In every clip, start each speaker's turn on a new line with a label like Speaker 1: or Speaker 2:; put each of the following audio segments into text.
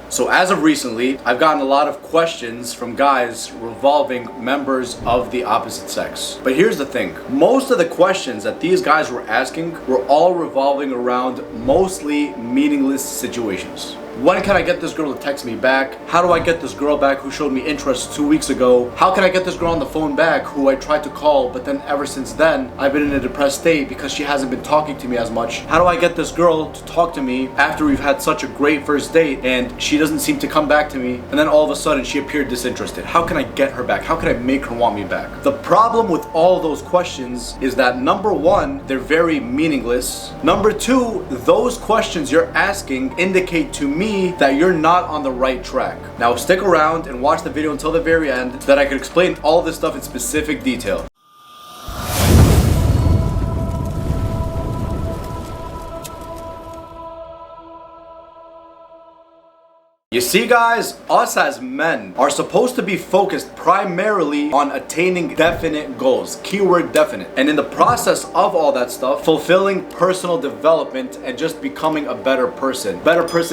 Speaker 1: So as of recently, I've gotten a lot of questions from guys revolving members of the opposite sex. But here's the thing. Most of the questions that these guys were asking were all revolving around mostly meaningless situations. When can I get this girl to text me back? How do I get this girl back who showed me interest 2 weeks ago? How can I get this girl on the phone back who I tried to call, but then ever since then, I've been in a depressed state because she hasn't been talking to me as much? How do I get this girl to talk to me after we've had such a great first date and she doesn't seem to come back to me, and then all of a sudden she appeared disinterested? How can I get her back? How can I make her want me back? The problem with all those questions is that number one, they're very meaningless. Number two, those questions you're asking indicate to me that you're not on the right track. Now stick around and watch the video until the very end so that I can explain all this stuff in specific detail. You see guys, us as men are supposed to be focused primarily on attaining definite goals, keyword definite, and in the process of all that stuff, fulfilling personal development and just becoming a better person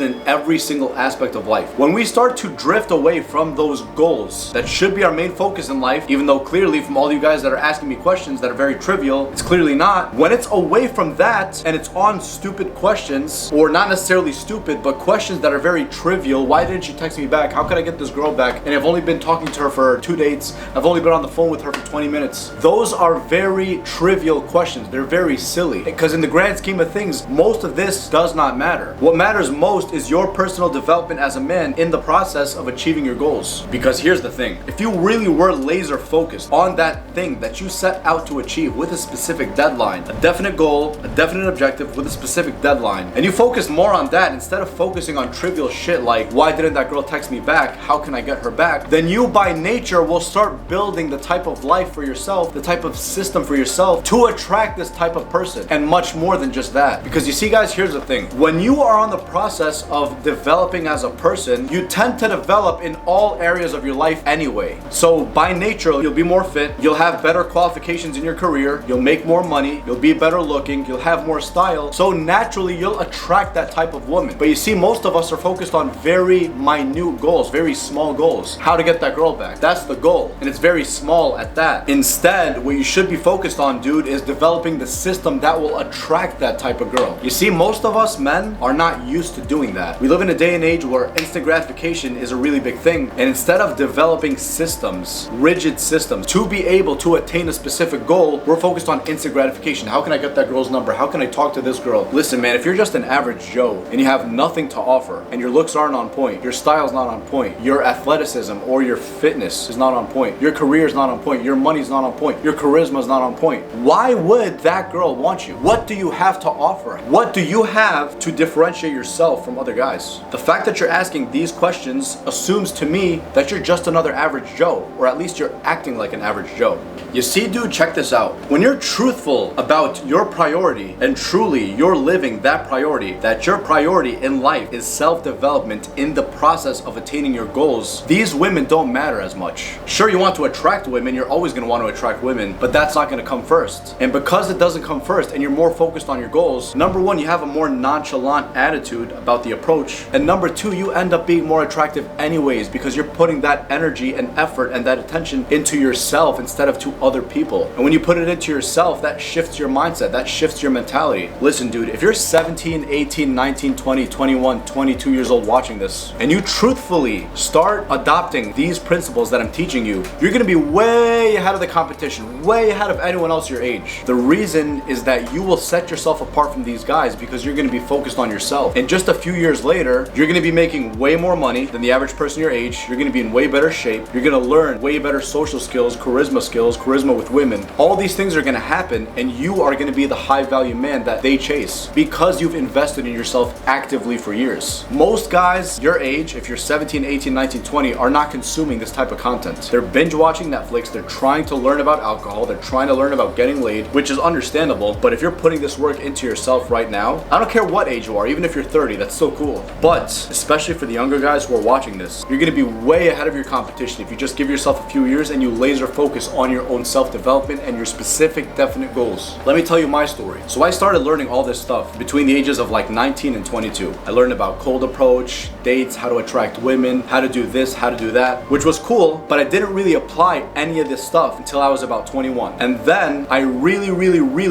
Speaker 1: in every single aspect of life. When we start to drift away from those goals that should be our main focus in life, even though clearly from all you guys that are asking me questions that are very trivial, it's clearly not. When it's away from that and it's on stupid questions, or not necessarily stupid, but questions that are very trivial. Why didn't she text me back? How could I get this girl back? And I've only been talking to her for 2 dates. I've only been on the phone with her for 20 minutes. Those are very trivial questions. They're very silly. Because in the grand scheme of things, most of this does not matter. What matters most is your personal development as a man in the process of achieving your goals. Because here's the thing. If you really were laser focused on that thing that you set out to achieve with a specific deadline, a definite goal, a definite objective with a specific deadline, and you focus more on that instead of focusing on trivial shit like, why didn't that girl text me back? How can I get her back? Then you by nature will start building the type of life for yourself, the type of system for yourself to attract this type of person, and much more than just that. Because you see guys, here's the thing. When you are on the process of developing as a person, you tend to develop in all areas of your life anyway. So by nature, you'll be more fit, you'll have better qualifications in your career, you'll make more money, you'll be better looking, you'll have more style. So naturally, you'll attract that type of woman. But you see, most of us are focused on very minute goals, very small goals. How to get that girl back. That's the goal. And it's very small at that. Instead, what you should be focused on, dude, is developing the system that will attract that type of girl. You see, most of us men are not used to doing that. We live in a day and age where instant gratification is a really big thing. And instead of developing systems, rigid systems, to be able to attain a specific goal, we're focused on instant gratification. How can I get that girl's number? How can I talk to this girl? Listen, man, if you're just an average Joe and you have nothing to offer and your looks aren't on point, your style's not on point, your athleticism or your fitness is not on point, your career is not on point, your money's not on point, your charisma is not on point, why would that girl want you? What do you have to offer? What do you have to differentiate yourself from other guys? The fact that you're asking these questions assumes to me that you're just another average Joe, or at least you're acting like an average Joe. You see, dude, check this out. When you're truthful about your priority and truly you're living that priority, that your priority in life is self-development in the process of attaining your goals, these women don't matter as much. Sure, you want to attract women, you're always going to want to attract women, but that's not going to come first. And because it doesn't come first and you're more focused on your goals, number one, you have a more nonchalant attitude about the approach. And number two, you end up being more attractive anyways because you're putting that energy and effort and that attention into yourself instead of to other people. And when you put it into yourself, that shifts your mindset, that shifts your mentality. Listen, dude, if you're 17, 18, 19, 20, 21, 22 years old watching this, and you truthfully start adopting these principles that I'm teaching you, you're gonna be way ahead of the competition, way ahead of anyone else your age. The reason is that you will set yourself apart from these guys because you're gonna be focused on yourself. And just a few years later, you're gonna be making way more money than the average person your age. You're gonna be in way better shape. You're gonna learn way better social skills, charisma with women. All these things are gonna happen and you are gonna be the high value man that they chase because you've invested in yourself actively for years. Most guys your age, if you're 17, 18, 19, 20, are not consuming this type of content. They're binge watching Netflix, they're trying to learn about alcohol, they're trying to learn about getting laid, which is understandable, but if you're putting this work into yourself right now, I don't care what age you are, even if you're 30, that's so cool. But, especially for the younger guys who are watching this, you're gonna be way ahead of your competition if you just give yourself a few years and you laser focus on your own self-development and your specific definite goals. Let me tell you my story. So I started learning all this stuff between the ages of like 19 and 22. I learned about cold approach, dates, how to attract women, how to do this, how to do that, which was cool, but I didn't really apply any of this stuff until I was about 21. And then I really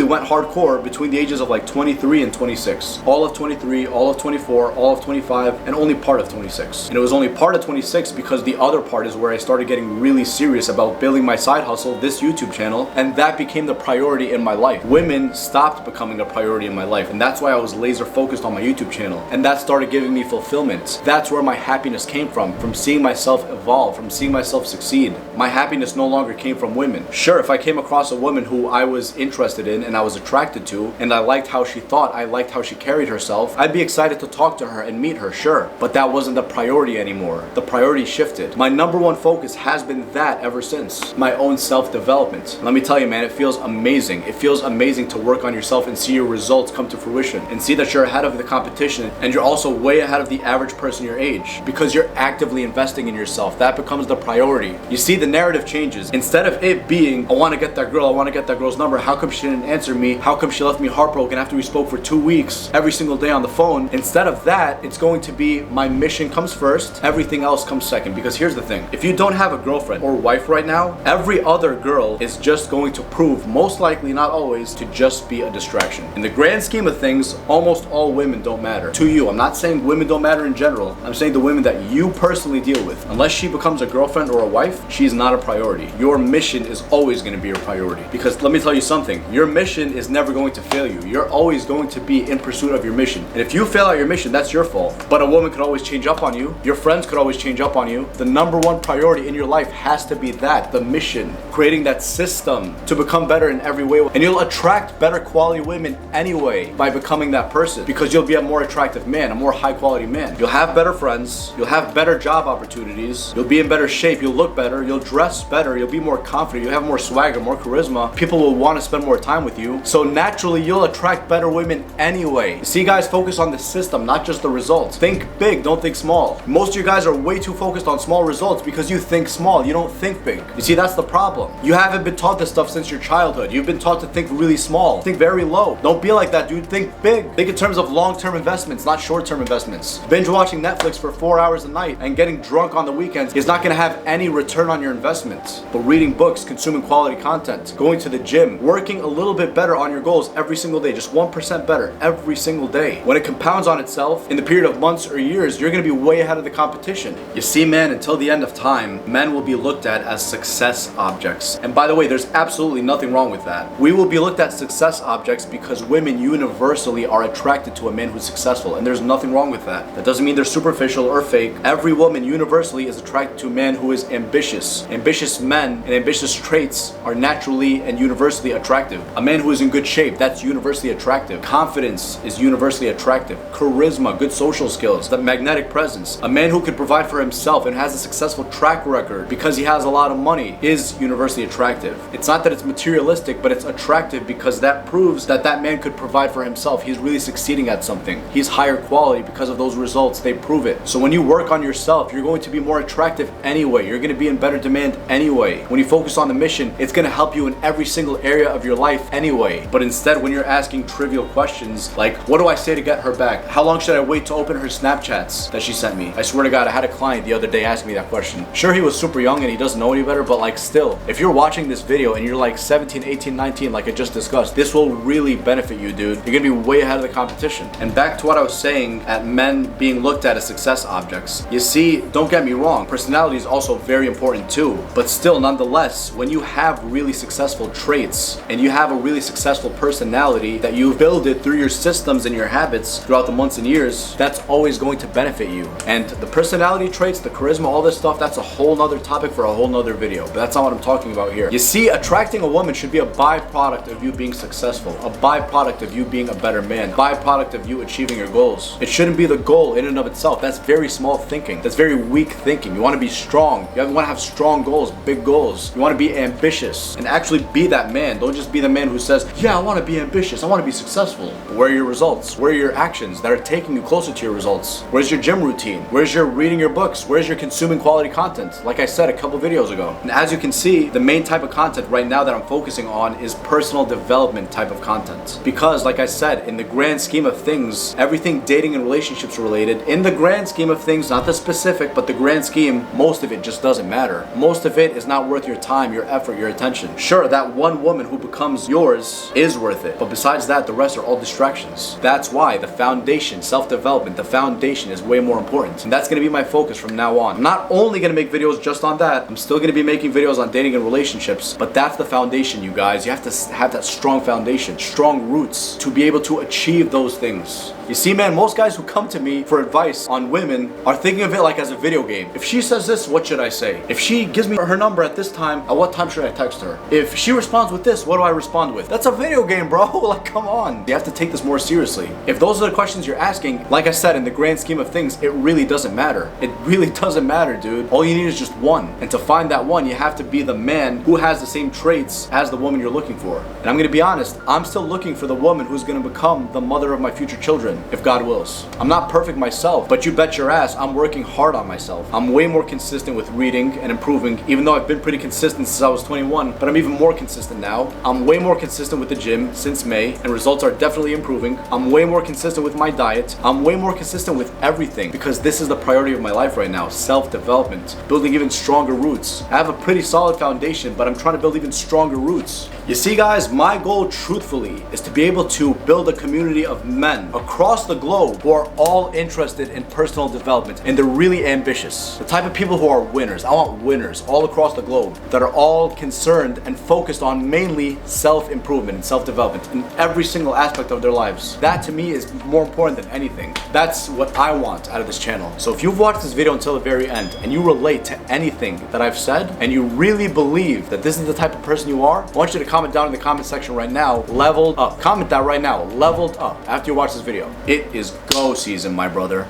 Speaker 1: went hardcore between the ages of like 23 and 26. All of 23, all of 24, all of 25, and only part of 26. And it was only part of 26 because the other part is where I started getting really serious about building my side hustle, this YouTube channel, and that became the priority in my life. Women stopped becoming a priority in my life, and that's why I was laser focused on my YouTube channel, and that started giving me fulfillment. That's where my happiness came from seeing myself evolve, from seeing myself succeed. My happiness no longer came from women. Sure, if I came across a woman who I was interested in and I was attracted to, and I liked how she thought, I liked how she carried herself, I'd be excited to talk to her and meet her, sure, but that wasn't the priority anymore. The priority shifted. My number one focus has been that ever since. My own self-development. Let me tell you, man, it feels amazing. It feels amazing to work on yourself and see your results come to fruition and see that you're ahead of the competition, and you're also way ahead of the average person your age because you're actively investing in yourself. That becomes the priority. You see, the narrative changes. Instead of it being, I want to get that girl, I want to get that girl's number, how come she didn't answer me, how come she left me heartbroken after we spoke for 2 weeks every single day on the phone, instead of that, it's going to be, my mission comes first, everything else comes second. Because here's the thing, if you don't have a girlfriend or wife right now, every other girl is just going to prove, most likely, not always, to just be a distraction. In the grand scheme of things, almost all women don't matter to you. I'm not saying women don't matter in general. I'm saying the women that you personally deal with. Unless she becomes a girlfriend or a wife, she's not a priority. Your mission is always going to be your priority. Because let me tell you something, your mission is never going to fail you. You're always going to be in pursuit of your mission. And if you fail at your mission, that's your fault. But a woman could always change up on you. Your friends could always change up on you. The number one priority in your life has to be that, the mission. Creating that system to become better in every way. And you'll attract better quality women anyway by becoming that person, because you'll be a more attractive man, a more high quality man. You'll have better friends, you'll have better job opportunities, you'll be in better shape, you'll look better, you'll dress better, you'll be more confident, you'll have more swagger, more charisma. People will want to spend more time with you. So naturally, you'll attract better women anyway. See, guys, focus on the system, not just the results. Think big, don't think small. Most of you guys are way too focused on small results because you think small, you don't think big. You see, that's the problem. You haven't been taught this stuff since your childhood. You've been taught to think really small, think very low. Don't be like that, dude. Think big. Think in terms of long-term investments, not short-term investments. Binge watching Netflix for 4 hours a night and getting drunk on the weekends is not going to have any return on your investment. But reading books, consuming quality content, going to the gym, working a little bit better on your goals every single day, just 1% better every single day. When it compounds on itself in the period of months or years, you're going to be way ahead of the competition. You see, man, until the end of time, men will be looked at as success objects. And by the way, there's absolutely nothing wrong with that. We will be looked at success objects because women universally are attracted to a man who's successful, and there's nothing wrong with that. That doesn't mean they're superficial or fake. Every woman universally is attracted to a man who is ambitious. Ambitious men and ambitious traits are naturally and universally attractive. A man who is in good shape, that's universally attractive. Confidence is universally attractive. Charisma, good social skills, that magnetic presence. A man who can provide for himself and has a successful track record because he has a lot of money is universally attractive. It's not that it's materialistic, but it's attractive because that proves that that man could provide for himself. He's really succeeding at something. He's higher quality because of those results. They prove it. So when you work on yourself, you're going to be more attractive anyway. You're going to be in better demand anyway. When you focus on the mission, it's going to help you in every single area of your life anyway. But instead, when you're asking trivial questions like, what do I say to get her back? How long should I wait to open her Snapchats that she sent me? I swear to God, I had a client the other day ask me that question. Sure, he was super young and he doesn't know any better, but like still, if you're watching this video and you're like 17, 18, 19, like I just discussed, this will really benefit you, dude. You're gonna be way ahead of the competition. And back to what I was saying at men being looked at as success objects. You see, don't get me wrong, personality is also very important too, but still, nonetheless, when you have really successful traits and you have a really successful personality that you build it through your systems and your habits throughout the months and years, that's always going to benefit you. And the personality traits, the charisma, all this stuff, that's a whole nother topic for a whole nother video, but that's not what I'm talking about here. You see, attracting a woman should be a byproduct of you being successful, a byproduct of you being a better man, byproduct of you achieving your goals. It shouldn't be the goal in and of itself. That's very small thinking. That's very weak thinking. You want to be strong. You want to have strong goals, big goals. You want to be ambitious and actually be that man. Don't just be the man who says, yeah, I want to be ambitious, I want to be successful. But where are your results? Where are your actions that are taking you closer to your results? Where's your gym routine? Where's your reading your books? Where's your consuming quality content? Like I said a couple videos ago. And as you can see, the main type of content right now that I'm focusing on is personal development type of content. Because like I said, in the grand scheme of things, everything dating and relationships related in In the grand scheme of things, not the specific, but the grand scheme, most of it just doesn't matter. Most of it is not worth your time, your effort, your attention. Sure, that one woman who becomes yours is worth it, but besides that, the rest are all distractions. That's why the foundation, self-development, the foundation is way more important. And that's gonna be my focus from now on. I'm not only gonna make videos just on that, I'm still gonna be making videos on dating and relationships, but that's the foundation, you guys. You have to have that strong foundation, strong roots to be able to achieve those things. You see, man, most guys who come to me for advice on women are thinking of it like as a video game. If she says this, what should I say? If she gives me her number at this time, at what time should I text her? If she responds with this, what do I respond with? That's a video game, bro. Like, come on. You have to take this more seriously. If those are the questions you're asking, like I said, in the grand scheme of things, it really doesn't matter. It really doesn't matter, dude. All you need is just one. And to find that one, you have to be the man who has the same traits as the woman you're looking for. And I'm gonna be honest, I'm still looking for the woman who's gonna become the mother of my future children, if God wills. I'm not perfect myself, but you bet your ass I'm working hard on myself. I'm way more consistent with reading and improving, even though I've been pretty consistent since I was 21, but I'm even more consistent now. I'm way more consistent with the gym since May, and results are definitely improving. I'm way more consistent with my diet. I'm way more consistent with everything, because this is the priority of my life right now, self-development, building even stronger roots. I have a pretty solid foundation, but I'm trying to build even stronger roots. You see, guys, my goal, truthfully, is to be able to build a community of men across the globe who are all interested in personal development, and they're really ambitious. The type of people who are winners. I want winners all across the globe that are all concerned and focused on mainly self-improvement and self-development in every single aspect of their lives. That to me is more important than anything. That's what I want out of this channel. So if you've watched this video until the very end and you relate to anything that I've said, and you really believe that this is the type of person you are, I want you to comment down in the comment section right now, leveled up. Comment that right now, leveled up, after you watch this video. It is go season, my brother.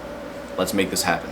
Speaker 1: Let's make this happen.